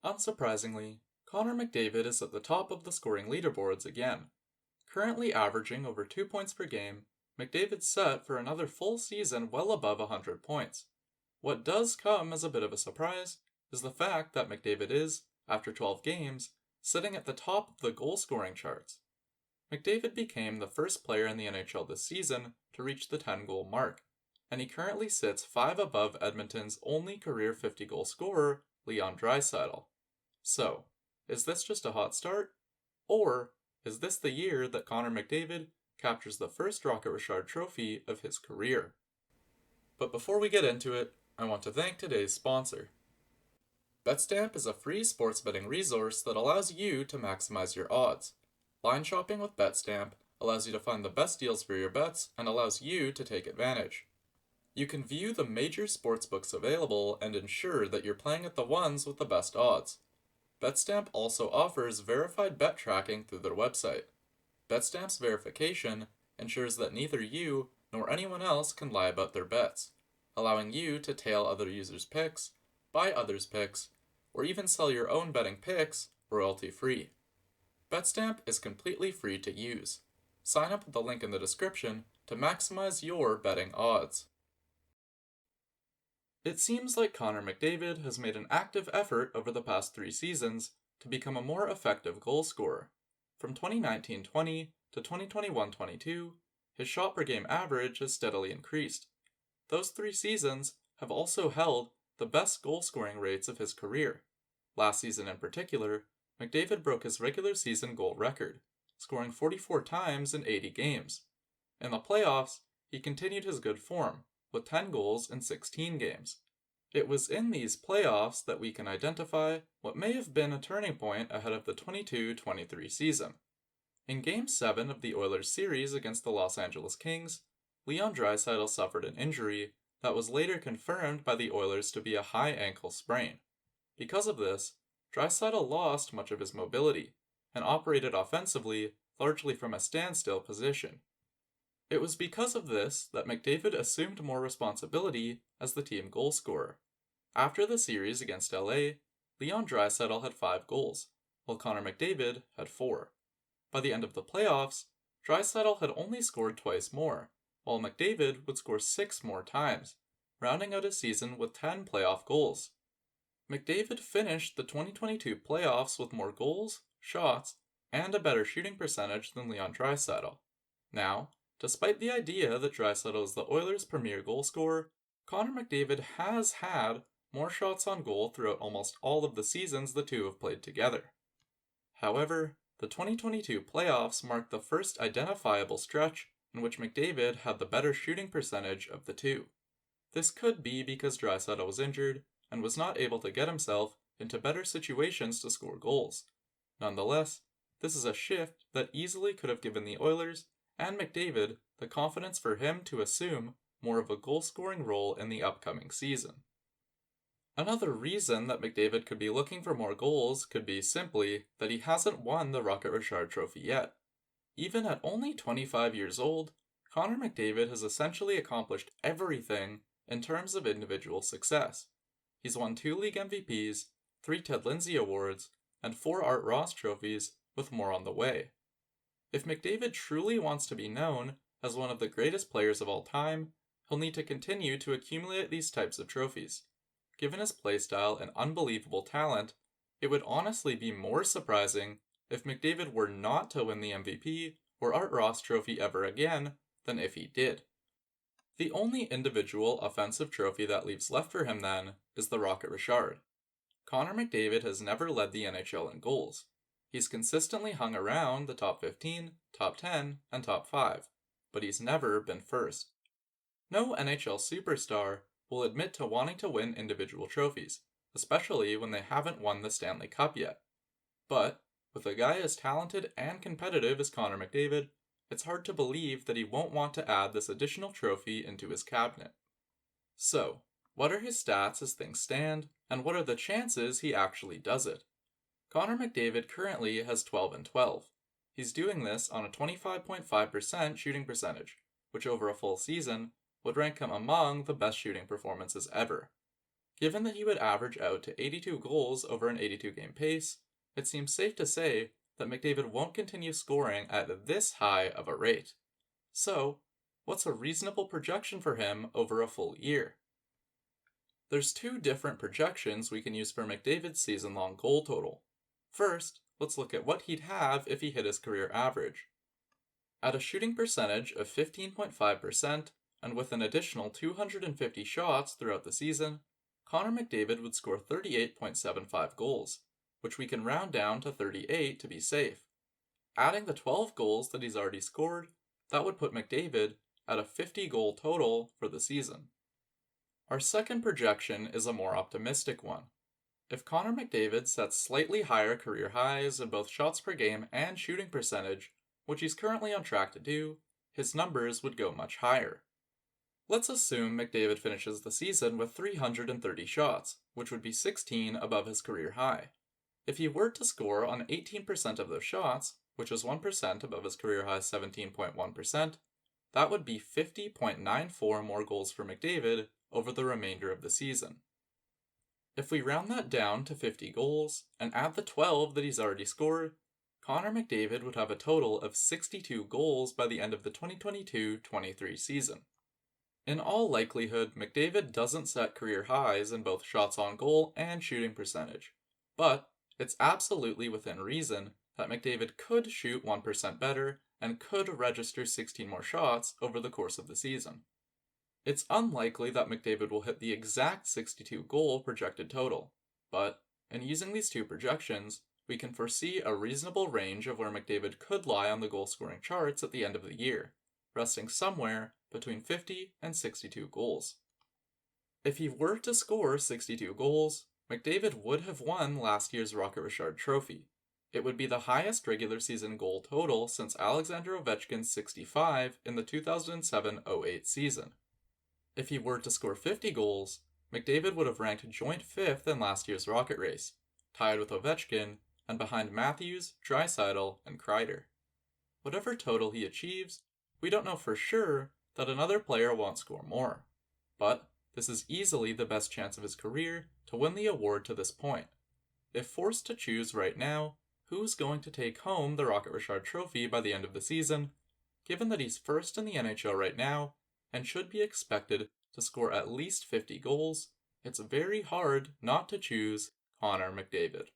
Unsurprisingly, Connor McDavid is at the top of the scoring leaderboards again. Currently averaging over 2 points per game, McDavid's set for another full season well above 100 points. What does come as a bit of a surprise is the fact that McDavid is, after 12 games, sitting at the top of the goal scoring charts. McDavid became the first player in the NHL this season to reach the 10-goal mark, and he currently sits 5 above Edmonton's only career 50-goal scorer, Leon Draisaitl. So, is this just a hot start? Or is this the year that Connor McDavid captures the first Rocket Richard trophy of his career? But before we get into it, I want to thank today's sponsor. Betstamp is a free sports betting resource that allows you to maximize your odds. Line shopping with Betstamp allows you to find the best deals for your bets and allows you to take advantage. You can view the major sportsbooks available and ensure that you're playing at the ones with the best odds. Betstamp also offers verified bet tracking through their website. Betstamp's verification ensures that neither you nor anyone else can lie about their bets, allowing you to tail other users' picks, buy others' picks, or even sell your own betting picks royalty-free. Betstamp is completely free to use. Sign up with the link in the description to maximize your betting odds. It seems like Connor McDavid has made an active effort over the past 3 seasons to become a more effective goal scorer. From 2019-20 to 2021-22, his shot per game average has steadily increased. Those 3 seasons have also held the best goal scoring rates of his career. Last season in particular, McDavid broke his regular season goal record, scoring 44 times in 80 games. In the playoffs, he continued his good form, with 10 goals in 16 games. It was in these playoffs that we can identify what may have been a turning point ahead of the 22-23 season. In Game 7 of the Oilers series against the Los Angeles Kings, Leon Draisaitl suffered an injury that was later confirmed by the Oilers to be a high ankle sprain. Because of this, Draisaitl lost much of his mobility and operated offensively largely from a standstill position. It was because of this that McDavid assumed more responsibility as the team goal scorer. After the series against LA, Leon Draisaitl had 5 goals, while Connor McDavid had 4. By the end of the playoffs, Draisaitl had only scored twice more, while McDavid would score 6 more times, rounding out his season with 10 playoff goals. McDavid finished the 2022 playoffs with more goals, shots, and a better shooting percentage than Leon Draisaitl. Now, despite the idea that Draisaitl is the Oilers' premier goal scorer, Connor McDavid has had more shots on goal throughout almost all of the seasons the two have played together. However, the 2022 playoffs marked the first identifiable stretch in which McDavid had the better shooting percentage of the two. This could be because Draisaitl was injured and was not able to get himself into better situations to score goals. Nonetheless, this is a shift that easily could have given the Oilers and McDavid the confidence for him to assume more of a goal-scoring role in the upcoming season. Another reason that McDavid could be looking for more goals could be simply that he hasn't won the Rocket Richard trophy yet. Even at only 25 years old, Connor McDavid has essentially accomplished everything in terms of individual success. He's won 2 league MVPs, 3 Ted Lindsay awards, and 4 Art Ross trophies, with more on the way. If McDavid truly wants to be known as one of the greatest players of all time, he'll need to continue to accumulate these types of trophies. Given his playstyle and unbelievable talent, it would honestly be more surprising if McDavid were not to win the MVP or Art Ross trophy ever again than if he did. The only individual offensive trophy that leaves left for him then is the Rocket Richard. Connor McDavid has never led the NHL in goals. He's consistently hung around the top 15, top 10, and top 5, but he's never been first. No NHL superstar will admit to wanting to win individual trophies, especially when they haven't won the Stanley Cup yet. But, with a guy as talented and competitive as Connor McDavid, it's hard to believe that he won't want to add this additional trophy into his cabinet. So, what are his stats as things stand, and what are the chances he actually does it? Connor McDavid currently has 12 and 12. He's doing this on a 25.5% shooting percentage, which over a full season would rank him among the best shooting performances ever. Given that he would average out to 82 goals over an 82-game pace, it seems safe to say that McDavid won't continue scoring at this high of a rate. So, what's a reasonable projection for him over a full year? There's two different projections we can use for McDavid's season-long goal total. First, let's look at what he'd have if he hit his career average. At a shooting percentage of 15.5% and with an additional 250 shots throughout the season, Connor McDavid would score 38.75 goals, which we can round down to 38 to be safe. Adding the 12 goals that he's already scored, that would put McDavid at a 50-goal total for the season. Our second projection is a more optimistic one. If Connor McDavid sets slightly higher career highs in both shots per game and shooting percentage, which he's currently on track to do, his numbers would go much higher. Let's assume McDavid finishes the season with 330 shots, which would be 16 above his career high. If he were to score on 18% of those shots, which is 1% above his career high 17.1%, that would be 50.94 more goals for McDavid over the remainder of the season. If we round that down to 50 goals and add the 12 that he's already scored, Connor McDavid would have a total of 62 goals by the end of the 2022-23 season. In all likelihood, McDavid doesn't set career highs in both shots on goal and shooting percentage, but it's absolutely within reason that McDavid could shoot 1% better and could register 16 more shots over the course of the season. It's unlikely that McDavid will hit the exact 62 goal projected total, but in using these two projections, we can foresee a reasonable range of where McDavid could lie on the goal scoring charts at the end of the year, resting somewhere between 50 and 62 goals. If he were to score 62 goals, McDavid would have won last year's Rocket Richard Trophy. It would be the highest regular season goal total since Alexander Ovechkin's 65 in the 2007-08 season. If he were to score 50 goals, McDavid would have ranked joint 5th in last year's Rocket race, tied with Ovechkin, and behind Matthews, Draisaitl, and Kreider. Whatever total he achieves, we don't know for sure that another player won't score more. But this is easily the best chance of his career to win the award to this point. If forced to choose right now, who's going to take home the Rocket Richard Trophy by the end of the season, given that he's first in the NHL right now and should be expected to score at least 50 goals, it's very hard not to choose Connor McDavid.